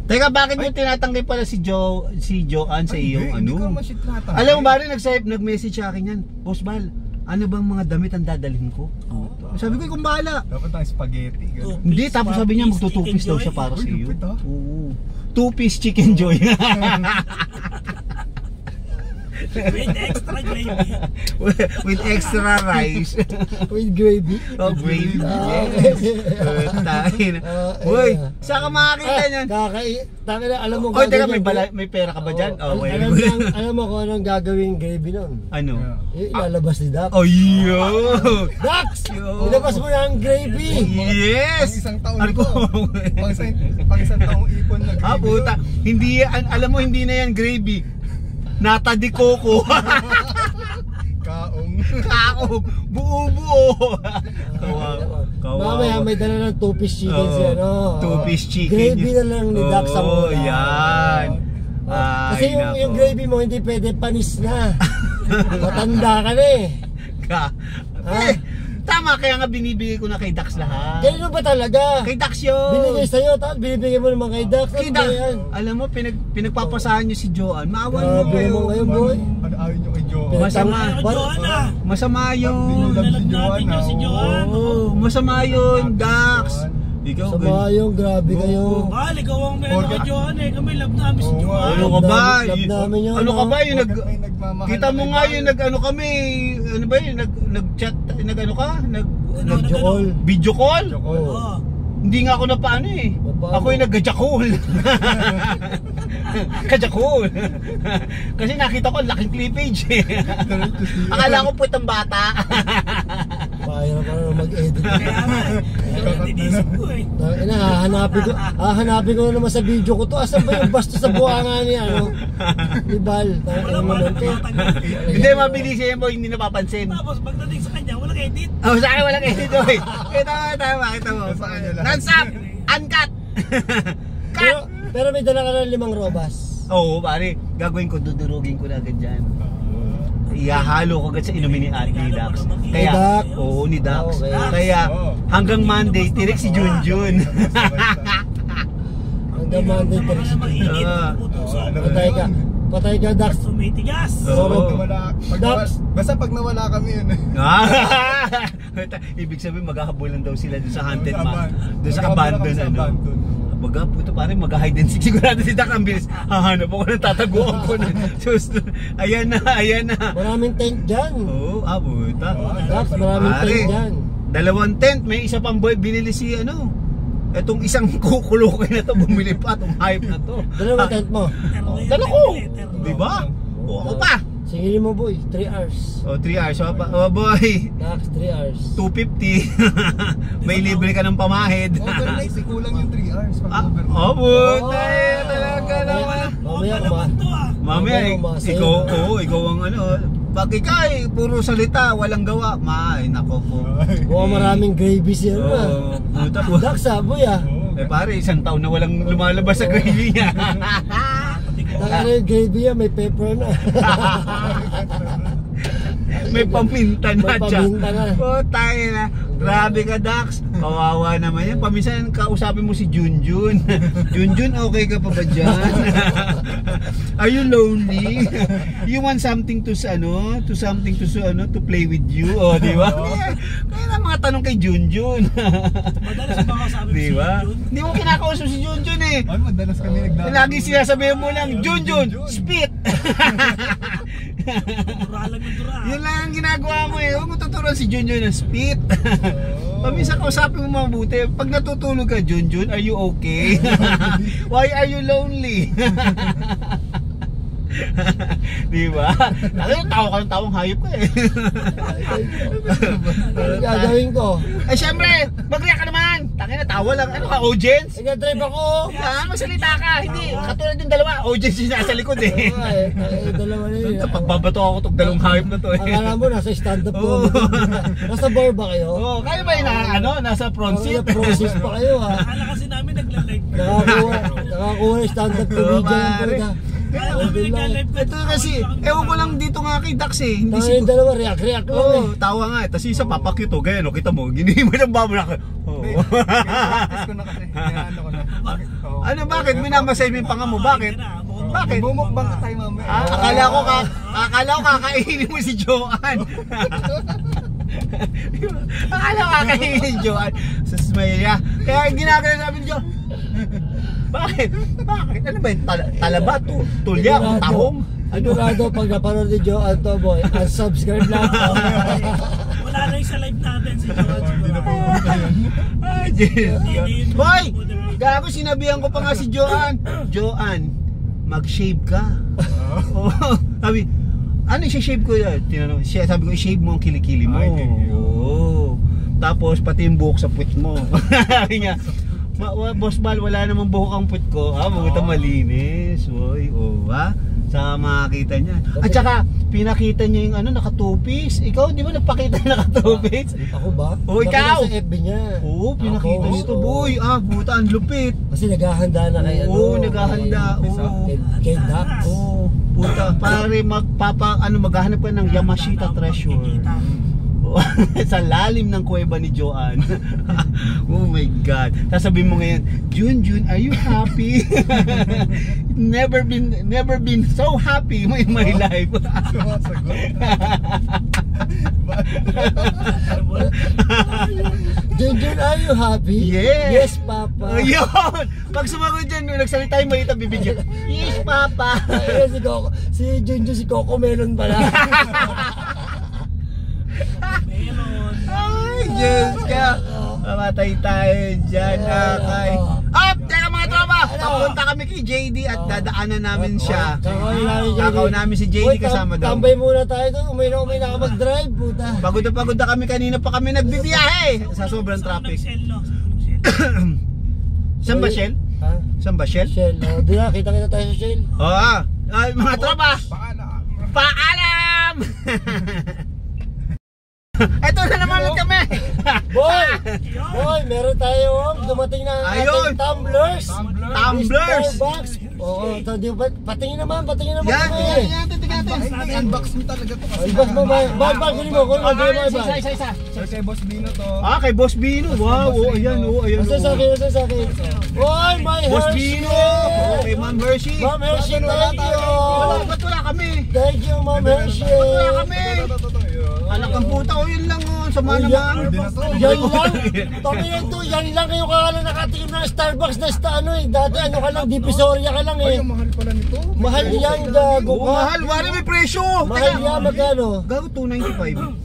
Teka, bakit mo tinatanggi pala si Joanne sa iyong Hindi ko ano? masyit natin. Alam mo ba rin, nag-message sa akin yan. Boss Bal, ano bang mga damit ang dadalhin ko? Sabi ko, kung bahala. Dapat ang spaghetti. Ganun. Hindi, tapos sabi niya magtutupis daw siya para sa iyo. Oo. Two-piece chicken joy. With extra gravy. With extra rice. With gravy. Oh, gravy. Yes. Tahin. Uy, saan ka makakita niyan? Tangina, alam mo Oy, teka, gagawin- may pera ka ba dyan? Oo, Okay. alam mo kung anong gagawin gravy nun? Ano? Ilalabas ni Dax. Oh, yo! Dax! Ilabas mo na ang gravy! Yes! Pang isang taon Ano ito. ko? Pang isang taong ipon na gravy. Puta. Hindi, alam mo, hindi na yan gravy. Nata di coco. Kaong. Kaong. Buo-buo. Mamaya may dala ng two-piece chicken siya, no? Two-piece chicken. Gravy na lang ni Dax sa muna. Yan. Kasi yung gravy mo hindi pwede panis na. Matanda ka na eh. Tama, kaya nga binibigay ko na kay Dax lahat. Kaya ba talaga? Kay Dax yun. Binigay sa'yo, tapos binibigay mo naman kay Dax. Kay Ano Dax. ba yan? Alam mo, pinagpapasahan niyo si Joanne. Maawan mo Grabe kayo. naman kayo, boy. Ano ayaw nyo kay Joe? Masama. Joanna. Masama yun. Binulab si Nalagnatin niyo si Joanne. Oo, masama yun, Dax. Ikaw, Sama yung grabe kayo. Mahal, ikaw ang may ano kay Joanne eh. Kami love namin si Oo, Joanne. Ano ka ba? Love namin yun, Ano ka ba? Yung Bakit may nagmamahal kita na mo kay nga Bal? yung nag-ano kami, ano ba yun, nag-chat, nag-ano ka? Video call. Video call? Oo. Hindi nga ako napaano eh. Napaano? Ako yung nag-gajakol. Kajakol. Kasi nakita ko laking clippage eh. Akala ko putang bata. Pahirap pa na mag-edit. Kaya nga eh. Dinisip ko eh. Tangina, hahanapin ko na naman sa video ko to. Asan ba yung basto sa buhanga ni ano? Ni Bal. Wala pa rin tumatanggal. Hindi, mabilis yan po, hindi napapansin. Tapos pagdating sa kanya, walang edit. Oh, sa akin walang edit oy. Kita mo. Sa kanya lang. Non-stop! Uncut! Cut! Pero may dala ka ng 5 robas. Oo, pare, gagawin ko, dudurugin ko na agad dyan. Ihahalo ko agad sa inumin ni Dax. Kaya, Ni Dax? oo, ni Dax. Okay. Kaya, hanggang Monday, tirik si Junjun. Hanggang Monday, Mga Thursday. mainit. Ah. Putusok. Patay ka. Patay ka, Dax. Tumitigas. Oo. Basta pag nawala kami yun. Ibig sabihin maghahabulan daw sila doon sa haunted Sa man. Doon sa Maghahabol abandon kami sa ano. abandon. Baga puto pare mag-hide and seek sigurado si Dak ang bilis. Hahanap ako ng tataguan ko na. Sus, ayan na. Maraming tent dyan. Oo, puta. Dax, maraming Pare, tent dyan. 2 tent, may isa pang boy binili si ano. Etong isang kukulukoy na to bumili pa tong hype na to. Dalawa tent mo. Dala ko. Di ba? O ako pa. Singilin mo, boy. 3 hours. O 3 hours. Oh boy. Dax, 3 hours. 250. May libre ka ng pamahid. Overnight, kulang yung 3 hours. Pag-overnight. Buta talaga naman. Mamaya Mamaya, ikaw ang ano. Pag ikaw puro salita, walang gawa. Nako po. Buka maraming gravy siya. Buta po. Dax, boy ah. Pare, 1 taon na walang lumalabas sa gravy niya. Taka na yung gravy yan, may pepper na. May paminta na May siya. paminta na. Tayo na. Grabe ka, Dax. Kawawa naman yan. Paminsan kausapin mo si Junjun. Junjun, okay ka pa ba dyan? Are you lonely? You want something to to play with you? O, di ba? Kaya na mga tanong kay Junjun. Madalas ba ako sabi Di ba? Hindi mo kinakausap si Junjun eh. Ay, madalas kami nagdaan. Lagi sinasabihin mo lang, Junjun, spit! Dura lang yung dura. Yun lang ang ginagawa mo eh. Huwag mo tuturuan si Junjun ng spit. Paminsan kausapin mo mabuti. Pag natutulog ka, Junjun, are you okay? Why are you lonely? Di ba? Tawa ka ng tawang hayop ka eh. Ano gagawin ko? Eh syempre, mag-react ka naman. Tangin na, tawa lang. Ano ka, audience? Nag-drive ako. Masalita ka. Hindi, katulad yung dalawa, audience yung nasa likod eh. Dalawa na yun. Pagbabato ako itong dalawang hayop na to eh. Akala mo nasa stand-up comedy. Nasa bar ba kayo? Oo, kaya ba yung nasa front seat? Process pa kayo ha. Akala kasi namin nagla-live. Nakakuha yung stand-up comedian ang puta. Ito kasi, ewan ko lang dito nga kay Dax eh. Hindi Tayo yung dalawa, react lang eh. Oo, tawa nga eh. Tapos isa papakit o, gaya no, kita mo, ginihimay ng babo na. Practice ko na kasi. Ano ko na. Ano, bakit? Minamasay mo yung panga mo, bakit? Bakit? Bumukbang ka tayo mamaya. Akala ko kakainin mo si Joanne. Akala ko kakainin si Joanne. Sasmaya. Kaya ginagano namin ni Joanne. Bakit? Ano ba yun? Talaba? Tulya? Tahong? Sigurado pag napanood ni Joe Anto boy, unsubscribe lang ako. Wala na yung sa live natin si Joanne. Ay, Jesus. Boy! Gago, sinabihan ko pa nga si Joanne. Joanne, mag-shave ka. Sabi, ano i-shave ko yan? Sabi ko, i-shave mo ang kilikili mo. Tapos pati yung buhok sa puwet mo. Sabi niya, Boss Bal, wala namang buhok ang puwet ko. Maganda malinis. Sa makakita niya. At saka, pinakita niya yung naka-two-piece. Ikaw, di ba nagpakita na naka-two-piece? Ako ba? Ikaw! Nakita sa FB niya. Oo, pinakita niya ito, boy. Puta, ang lupit. Kasi naghahanda na kay Naghahanda. Kay Dax. Puta, pare maghahanap ka ng Yamashita Treasure. Sa lalim ng kuweba ni Joanne. Oh my God. Sasabihin mo ngayon, Junjun, are you happy? Never been so happy in my life. Junjun, are you happy? Yes. Yes, Papa. Ayun! Pag sumagot dyan, nagsalita yung maliit ang bibig niya. Yes, Papa. Si Junjun, si Coco Melon pala. Ay, Diyos ka. Mamatay tayo dyan, Akay. Teka mga tropa! Papunta kami kay JD at dadaanan namin siya. Kakaw namin si JD kasama daw. Tambay muna tayo doon. Umay na ako mag-drive, puta. Pagod na kami, kanina pa kami nagbibiyahe sa sobrang traffic. Saan ba, Shell? Saan ba, Shell? Shell, doon na, kita tayo sa Shell. Ay, mga tropa! Paalam! Ito na naman kami! Boy, meron tayo dumating na ating tumblers. Tumblers! Starbucks. Oo, patingin naman Yan, kami. tingnan natin. Unbox mo talaga to kasi. Unbox mo ba? Bal, kunin mo. Kunin mo. Kunin mo. Isa. Sir, kay Boss Bino to. Ah, kay Boss Bino. Wow, ayan. Asa sa akin, asa sa akin. Oy, my Boss Hershey! Bino. Okay, Ma'am Hershey. Ma'am Hershey, thank you! Ba't wala kami? Thank you, Ma'am Hershey! Wala kami. Anak ng puta, yun lang sama naman. Yan lang! Kami yan to, yan lang kayo kakala nakatikim ng Starbucks na dati ano ka lang, Divisoria ka lang Ay, ang mahal pala nito. Mahal yan, gago Oo, ka. mahal. Wala may presyo. Mahal yan, magkano? Gago, 295.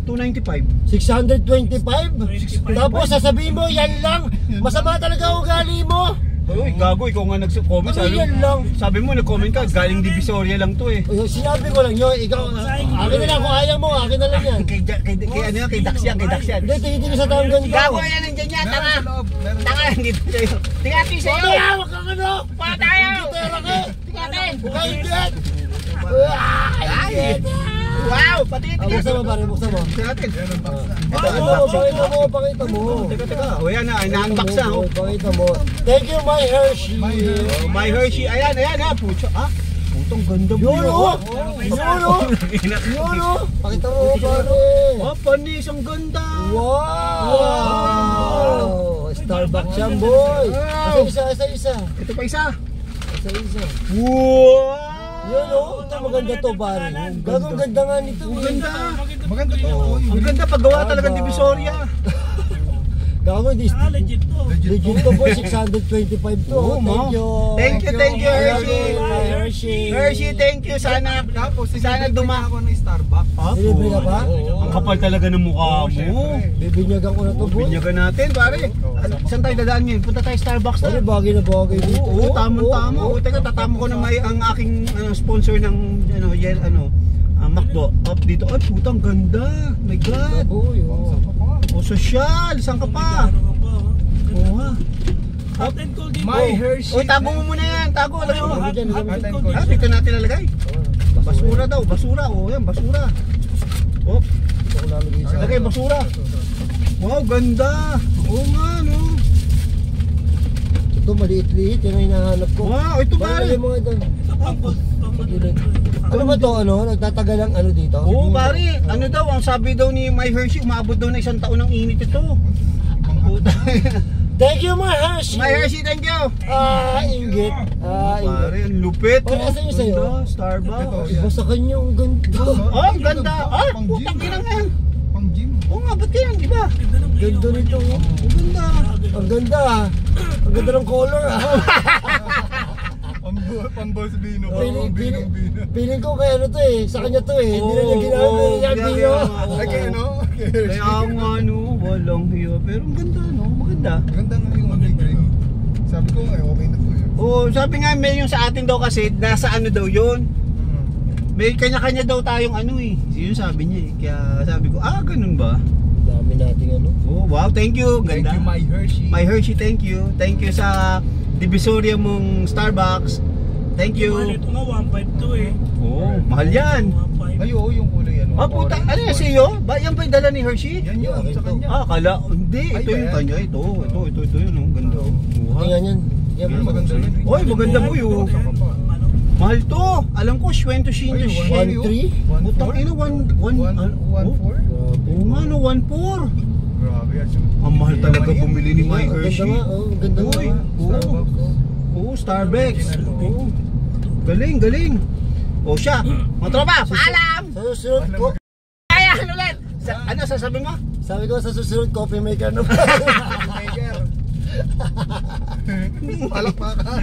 295. 625? Tapos sasabihin mo, yan lang. Masama talaga ugali mo. Uy, gago, ikaw nga nag-comment. Ano yan lang? Sabi mo, nag-comment ka, galing Divisoria lang to eh. Sinabi ko lang yun, ikaw, akin na lang, kung ayaw mo, akin na lang yan. Kay Dax yan. Hindi, tingin sa taong ganda. Gago, yan, nandiyan yan, tanga. Tanga, dito sa'yo. Tingati sa'yo. Mamaya, wag kang ano. Para tayo. Gitera ka. Tingati. Kainit. Kainit. Wow, pati Buksan mo pare, buksan mo. natin. Pakita mo. Teka. O yan na, ina-unbox na. Oh. Pakita mo. Thank you, my Hershey. Oh, my Hershey. Ayan, ha. Pucha. Ah, putong ganda mo. Yun o. Pakita mo pare. Oh, panis, ang ganda. Wow. Starbucks yan, boy. Isa. Ito pa isa. Isa. Wow. Yun o. Ito maganda to pare. Gagong ganda nga nito. Ang ganda. Maganda to. Ang ganda paggawa talaga Divisoria. Gago, Legit to. legit to boy. 625 to. Thank you, Hershey. My Hershey. Hershey, thank you. Sana dumako. ako ng Starbucks. Nilibre ka pa? Ang kapal talaga ng mukha mo. Bibinyagan ko na to boy. Binyagan natin, pare. Saan tayo dadaan ngayon? Punta tayo Starbucks Ano na. bagay na bagay dito? Oo, tama. Teka, tatama ko na ang aking sponsor ng McDo. Up dito. Ay, putang ganda. My God. Boy, O, sosyal. Saan ka pa? Oo nga. Hot and cold din. My Hershey. O, tago mo muna yan. Tago. Lagay mo. Hot and cold din. Ah, dito natin lalagay. Basura daw. Basura. O, yan. Basura. O, Ito ko lalagay sa... lagay basura. Wow, ganda. Oo nga, no. Ito maliit-liit. Yan ang hinahanap ko. Wow, ito pare. Lagay mo nga doon. Ito pang cold. Ano ba to? Nagtatagal ang ano dito? Oo, pare. Ano daw, ang sabi daw ni My Hershey, umabot daw na 1 taon ng init ito. Puta. Thank you, my Hershey! My Hershey, thank you. Inggit. Pare, ang lupit. Pare, asan yung sa'yo? Ganda, Starbucks. Iba sa kanya, ang ganda. Oh, ang ganda. Ah, putang inang yan. Pang gym. Oo nga, ba't kaya, di ba? Ganda nito. Ang ganda. Ang ganda ah. Ang ganda ng color ah. Pang Boss Bino. Feeling ko kaya ano to eh. Sa kanya to eh. Hindi na niya ginagawa. Yan, Bino. Ay, kaya no? Kaya nga, no, walang hiyo. Pero ang ganda, no? Maganda. Ganda nga yung green. Sabi ko nga, okay na po yun. Oo, sabi nga, may yung sa atin daw kasi, nasa ano daw yun. May kanya-kanya daw tayong ano eh. Yun sabi niya eh. Kaya sabi ko, ganun ba? Dami nating ano. Oh, wow, thank you. Thank Ganda. you, My Hershey. My Hershey, thank you. Thank you sa Divisoria mong Starbucks. Thank you. Ito nga 152 eh. Oh, mahal yan. 152. Ay, oo, yung kulay yan. Ah, puta, ano yan sa'yo? Ba, yan ba yung dala ni Hershey? Yan yun, sa kanya. Kala, hindi. Ay, Ito ba yung yan? kanya. Ito yun. Ang ganda. Tingnan yan. Yan Ay, maganda yun. Oy, maganda mo yun. Mahal to. Alam ko, swento shinto Ay, shit. 1.3? Butang ina, 1.4? 1.4? Oo nga no, 1.4. Grabe yan. Ang mahal talaga bumili ni My Ang ganda Hershey. nga. Ang ganda nga. Uy, oo, Starbucks. Oo. Galing. O siya, mga tropa, paalam! Sa susunod ko. Kaya ulit! Ano sasabihin mo? Sabi ko sa susunod coffee maker na. Maker. Palakpakan.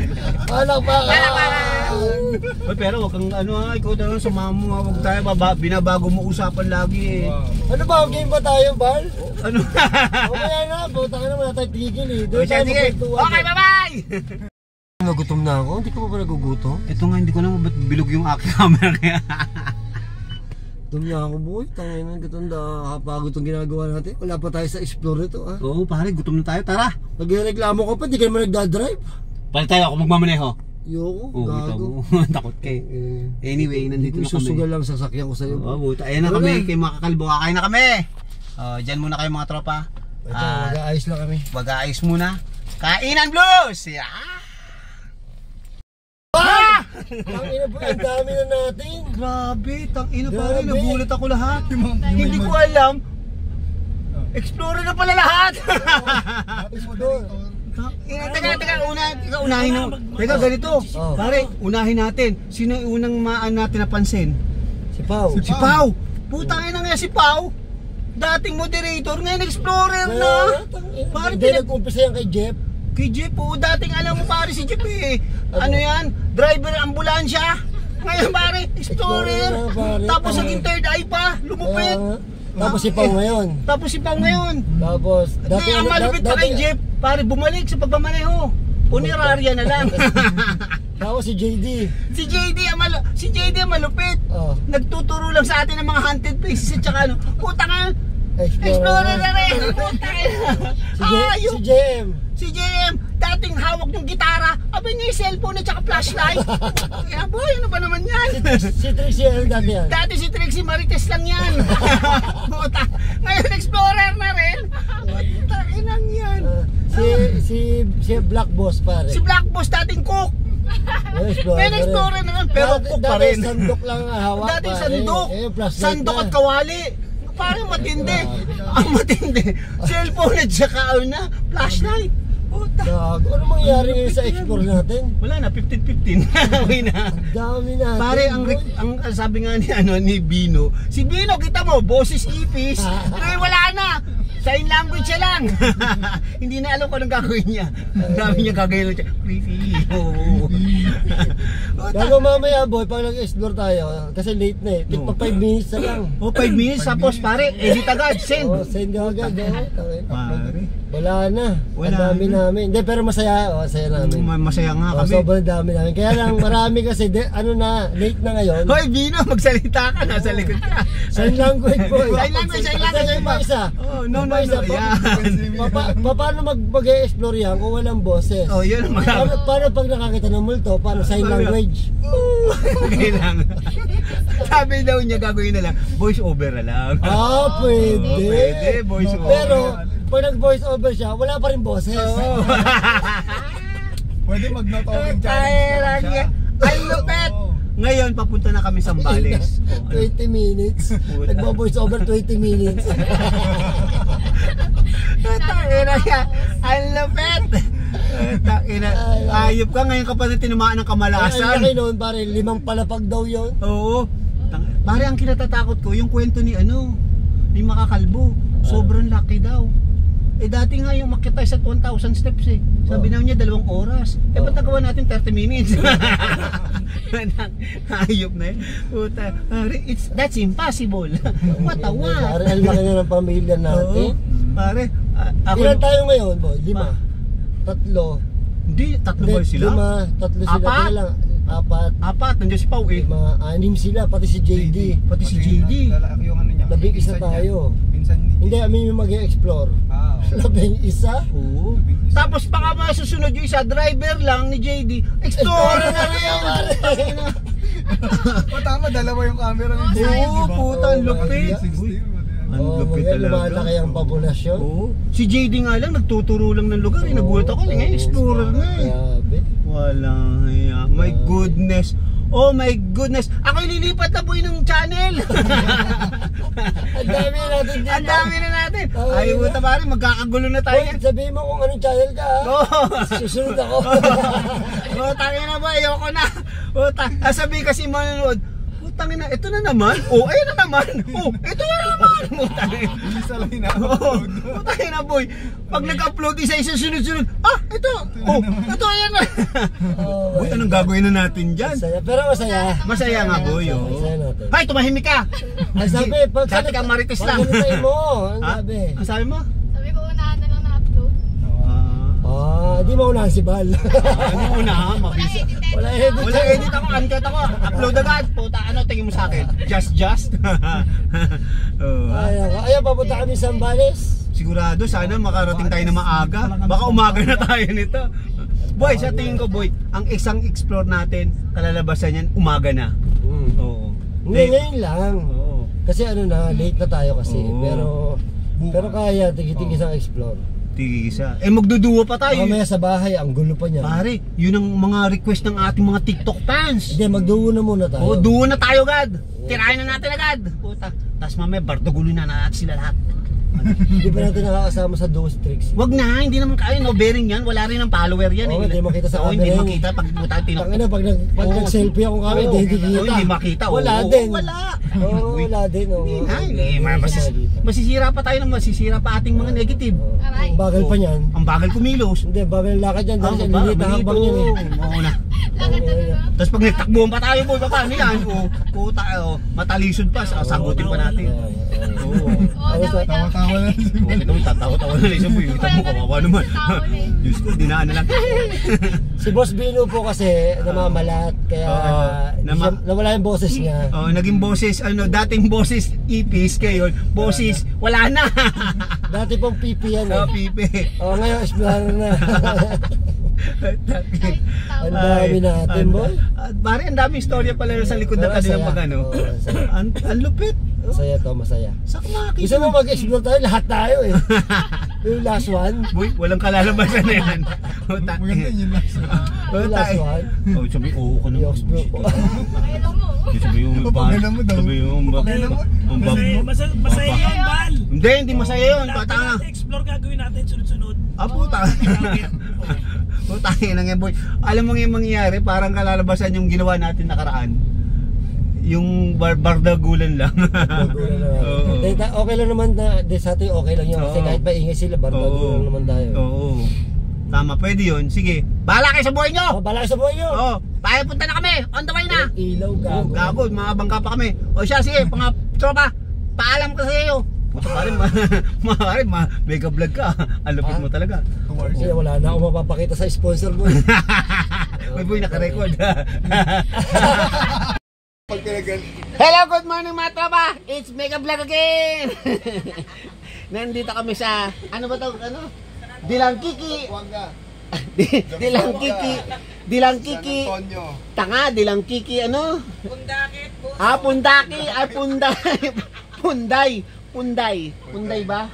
Pero wag kang ikaw na lang sumama mo. Wag tayo, binabago mo usapan lagi eh. Wow. Ano ba? Game ba tayo, Bal? Ano? Mamaya na. Buta ka na wala tayong tigil eh. O siya, sige. Okay, bye-bye! Nagutom na ako. Hindi ka pa ba nagugutom? Ito nga, hindi ko na ba't bilog yung aking camera kaya. Gutom na ako, boy. Tangin na. Ganda. Kapagod itong ginagawa natin. Wala pa tayo sa explore ito, ah. Oo, pare, gutom na tayo. Tara! Nagreklamo ka pa. Di ka naman nagdadrive. Palit tayo, ako magmamaneho. Yoko. Oo, Gago. takot kay. Anyway, nandito na kami. Susugal lang sa sakyan ko sa'yo. Oo, buta. Ayan na kami, kay mga kakalbo. Kakain na kami. Diyan muna kayo mga tropa. Ito, mag-aayos lang kami. Mag-aayos muna. Kainan Blues! Yeah! Ang dami na natin. Grabe, tangina pare, Grabe. nagulat ako lahat. Hindi ko alam. Explorer na pala lahat. Explore. Teka, unahin na. Teka, ganito. Oh. Pare, unahin natin. Sino yung unang natin napansin? Si Pao. Si Pao. Putang ina nga si Pao. Dating moderator, ngayon explorer na. Pare, Hindi nag-umpisa yan kay Jeff. Kay Jeff, dating alam mo pare si Jeff eh. Ano yan? Driver ambulansya. Ngayon pare, explorer. Explorer na, pare. Tapos naging third eye pa. Lumupit. Tapos si Pao ngayon. Tapos si Pao ngayon. Tapos, Dati ang malupit pa kay Jeff, pare bumalik sa pagmamaneho. Punerarya na lang. Tapos si JD. si JD ang malupit. Oh. Nagtuturo lang sa atin ng mga haunted places at saka ano. Putang ina. Explorer na rin. Putang ina. Si JM. Si JM, dating hawak yung gitara, abay niya yung cellphone at saka flashlight. Kaya boy, ano ba naman yan? Si Trixie ano dati yan? Dati si Trixie Marites lang yan. Puta, ngayon explorer na rin. Puta, inang yan. Si Black Boss pare. Si Black Boss dating cook. Ngayon explorer na rin, pero cook pa rin. Dati sandok lang ang hawak pare. Dating sandok. Flashlight Sandok na. at kawali. Parang matindi. Ang matindi. Cellphone at saka ano, flashlight. Puta. Gago. Ano mangyari ngayon sa explore natin? Wala na, 15-15. Uwi na. Ang dami natin. Pare, ang sabi nga ni Bino, si Bino, kita mo, boses ipis, pero wala na. Sign language siya lang. Hindi na alam kung anong gagawin niya. Ang dami niya gagawin siya. Creepy. Gago mamaya boy, pag nag-explore tayo, kasi late na eh. Pa 5 minutes na lang. 5 minutes, tapos pare, edit agad, send. Send ka agad. Pare, Wala na. Wala Ang dami na. namin. Hindi, pero masaya. Masaya namin. masaya nga kami. Sobrang dami namin. Kaya lang marami kasi, ano na, late na ngayon. Hoy, Bino, magsalita ka, nasa likod ka. Sign language boy. Sign language. Kasi pa isa. Oh, no, Pa isa. Paano mag-explore yan kung walang boses? Oh, yun ang Paano pag nakakita ng multo? Paano sign language? Kailangan. Sabi daw niya gagawin na lang, voice over na lang. Pwede. Pwede, voice over. Pero, pag nag-voice over siya, wala pa rin boses. Oo. Pwede mag-no talking Ay, challenge lang siya. ay, lupet! Ngayon, papunta na kami sa Zambales. 20 minutes. Nagbo-voice over 20 minutes. Tangina niya, ang lupet! Tangina, ayop ka, ngayon ka pa na tinamaan ng Ang kamalasan. laki noon, pare, 5 palapag daw yun. Oo. Pare, ang kinatatakot ko, yung kwento ni ni Makakalbo. Sobrang laki daw. Dati nga yung makita sa 1,000 steps eh. Sabi na niya 2 oras. Ba't nagawa natin 30 minutes? Ayop na eh. Puta. That's impossible. What a what? Pare, ang laki na ng pamilya natin. Pare, Ilan tayo ngayon, boy? 5? 3? Hindi, 3 ba sila? 5, 3 sila. Apat? Kaya lang, 4. Nandiyan si Pao eh. 5, 6 sila, pati si JD. Pati si JD. Yung ano niya. Labing isa pinsan niya. tayo. Pinsan ni Hindi, kami yung mag-explore. okay. 11? Oo. Tapos baka masusunod yung isa, driver lang ni JD. Explorer na rin yan. Tama, dalawa yung camera ni JD, Oo, diba? puta, ang lupit. 360. Ang lupit talaga. Lumalaki ang populasyon. Oo. Si JD nga lang, nagtuturo lang ng lugar eh. Nagulat ako, ngayon explorer na eh. Grabe. Walang hiya. My goodness. Oh my goodness. Ako ililipat na po ng channel. Ang dami na natin dyan. Ang dami na natin. Ay, puta pare, magkakagulo na tayo. Boy, sabihin mo kung anong channel ka. Oo. Susunod ako. Tangin na ba? Ayoko na. Sabi kasi manonood, tangin na, ito na naman. Ayun na naman. Ito na naman. Tangin. Hindi sa line na Oo. Tangin na boy. Pag nag-upload isa-isa sunod-sunod, ito. Ito ayan na. Boy, anong gagawin na natin dyan? Masaya. Pero masaya. Masaya nga boy. Masaya natin. Hay, tumahimik ka. Ang sabi, pag Dati kang marites lang. Pag ganitay mo, ang sabi. Ang sabi mo? Sabi ko, unahan na lang na-upload. Di maunahan si Bal. Ano una ha? Mabisa. Wala edit. Wala edit ako, uncut ako. Upload agad. Puta, tingin mo sa akin? Just? Ayan, papunta kami sa Zambales. Sigurado, sana makarating tayo na maaga. Baka umaga na tayo nito. Boy, sa tingin ko boy, ang isang explore natin, kalalabasan yan, umaga na. Oo. Hindi, ngayon lang. Oo. Kasi ano na, late na tayo kasi. Oo. Pero kaya, tigit-tigit isang explore. Tigisa. Magduduwa pa tayo. Mamaya sa bahay, ang gulo pa niya. Pare, yun ang mga request ng ating mga TikTok fans. Hindi, magduo na muna tayo. Duwo na tayo agad. Tirahin na natin agad. Puta. Tapos mamaya bardagulo na natin sila lahat. Hindi pa natin nakakasama sa Duos Tricks. Wag na, hindi naman kaya, no bearing yan, wala rin ang follower yan. Oo, hindi makita sa camera hindi yan. makita pag puta tinok. Tangina, pag nag-selfie ako kami, hindi kita. Hindi makita. Wala Oo, din. Wala. Oo, wala din. Masisira pa tayo ng masisira pa ating mga negative. Aray. Ang bagal pa niyan. Ang bagal kumilos. Hindi, bagal ang lakad yan. Dahil sa lilit na hambang yan eh. Oo na. Lakad na lang. Tapos pag nagtakbuhan pa tayo, boy, paano yan? Puta, matalisod pa, sasagutin pa natin. Oo. Ano sa... Tawa-tawa lang. Kita mo, tatawa-tawa na lang isang boy. Kita mo, kawawa naman. Diyos ko, dinaan na lang. Si Boss Bino po kasi namamalat. Kaya nawala yung boses niya. Naging boses, dating boses ipis ngayon, boses, wala na. Dati pong pipi yan eh. Pipe. Ngayon, explorer na. Ang Tawa. dami natin, boy. Pare, ang daming istorya pala sa likod ng kanilang Masaya. pag-ano. Oo, masaya. Ang lupit. Masaya to, masaya. Saan ko makakita? Gusto mo mag-explore tayo? Lahat tayo eh. Yung last one. Boy, walang kalalabasan na yan. Maganda yun lang. Yung last one. Sabi, oo ka naman. I-explore ko. Pakailan mo. Sabi yung Papakailan mo daw. Sabi yung Papakailan mo. Masaya yun, Bal. Hindi masaya yun. Lahat Patanga. natin explore gagawin natin sunod-sunod. Puta. Puta na nga boy. Alam mo yung mangyayari, parang kalalabasan yung ginawa natin nakaraan. Yung bardagulan lang. Bardagulan lang. Oo. Okay lang naman na sa atin okay lang yun. Kasi Oo. kahit maingay sila, bardagulan lang naman tayo. Oo. Tama, pwede yun. Sige. Bahala kayo sa buhay nyo! Bala sa buhay nyo! Oo. Tayo punta na kami. On the way na. Ilaw, Oh, gago. gago, mga bangka pa kami. O siya, sige, mga tropa. Paalam ka sa iyo. Puta pare, mega vlog ka. Ang lupit mo talaga. Kasi wala na ako mapapakita sa sponsor mo. May boy, naka-record. Pag tinagal. Hello, good morning mga tropa. It's Mega Vlog again. Nandito kami sa, ano ba tawag, Dilangkiki. Wangga. Dilangkiki. San Antonio. Tanga, Dilangkiki, Pundaki. Punday ba?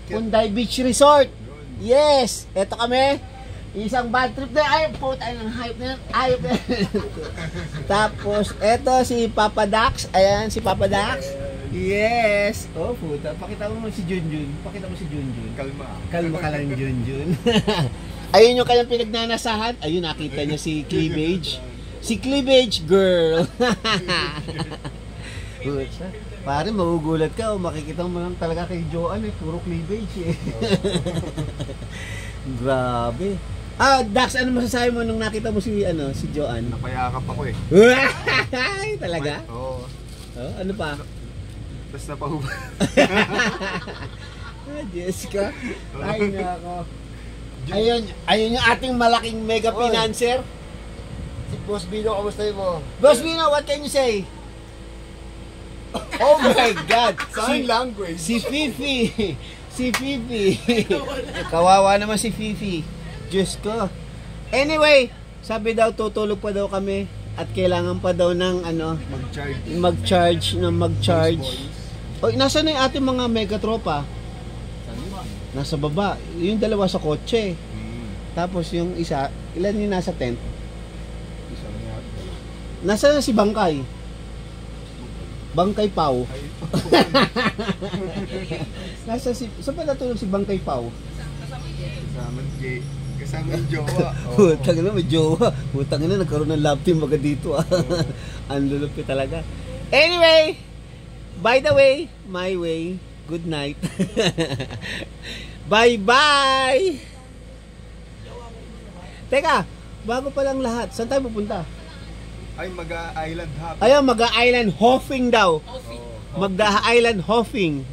Punday Beach Resort. Yes, eto kami. Isang bad trip na. Ay, puta ng hype na yan. Ayop na. Tapos, eto si Papa Dax. Ayan, si Papa Dax. Yes. Oh, puta. Pakita mo si Junjun. Kalma ka lang, Junjun. Ayun yung kanyang pinagnanasahan. Ayun, nakita niya si Cleavage. Si Cleavage girl. Pare, magugulat ka o makikita mo lang talaga kay Joan puro cleavage Grabe. Dax, ano masasabi mo nung nakita mo si Joan? Napayakap ako eh. Talaga? Oo. Ano pa? Tapos napahubad. Jessica. Ay nako. Ayun yung ating malaking mega financer. Si Boss Bino, kamusta mo? Boss Bino, what can you say? Oh my God! Sign language. Si Fifi! Kawawa naman si Fifi. Diyos ko. Anyway, sabi daw tutulog pa daw kami at kailangan pa daw ng mag-charge. Oy, nasa na yung ating mga mega tropa? Nasa baba. Yung dalawa sa kotse. Tapos yung isa, ilan yung nasa tent? Nasa na si Bangkay? Bangkay Pau. Saan pa natulog si Bangkay Pau? Kasama yung jowa. Putang ina, may jowa. Putang ina, nagkaroon ng love team baga dito. Ang lulupit talaga. Anyway, by the way, my way, good night. Bye-bye! Teka, bago pa lang lahat, saan tayo pupunta? Ay, Mag-Island Hop. Ayun, Mag-Island Hopping daw. Mag-Island Hopping.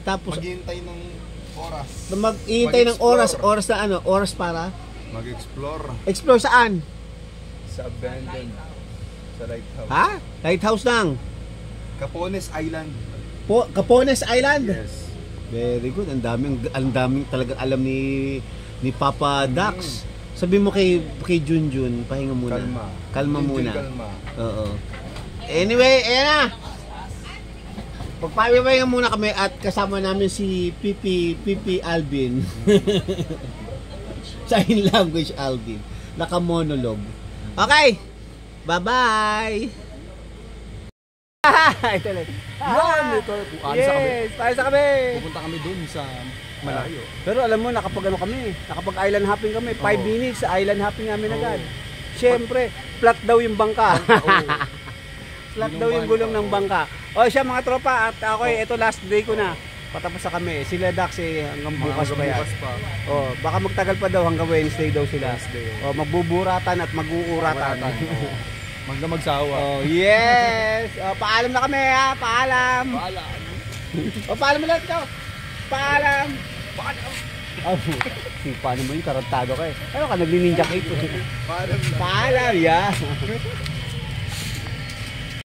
Tapos, Maghihintay ng oras. mag-iintay ng oras na oras para? Mag-explore. Explore saan? Sa abandoned. Sa lighthouse. Ha? Lighthouse lang. Capones Island. Capones Island? Yes. Very good. Ang daming talagang alam ni Papa Dax. Sabi mo kay Junjun, pahinga muna. Kalma muna. Kalma. Oo. Anyway, ayan na. Pagpapahinga muna kami at kasama namin si Pipi Alvin. Sign language Alvin. Naka-monologue. Okay. Bye-bye. Ito lang. Yan, ito. Alis na kami. Yes, palis na kami. Pupunta kami dun sa malayo. Pero alam mo, nakapag island hopping kami. 5 minutes, island hopping namin agad. Siyempre, flat daw yung bangka. Flat daw yung gulong ng bangka. O siya mga tropa, at ako ito last day ko na. Patapos na kami. Sila Dax hanggang bukas pa yan. O, baka magtagal pa daw hanggang Wednesday daw sila. O, magbuburatan at mag-uuratan. Magsawa. Oh, yes! O, paalam na kami ha, paalam! O, paalam mo lahat ko! Paalam! Paano mo yung tarantado ka eh? Ano ka, nagli-ninja cake? Paalam, yeah!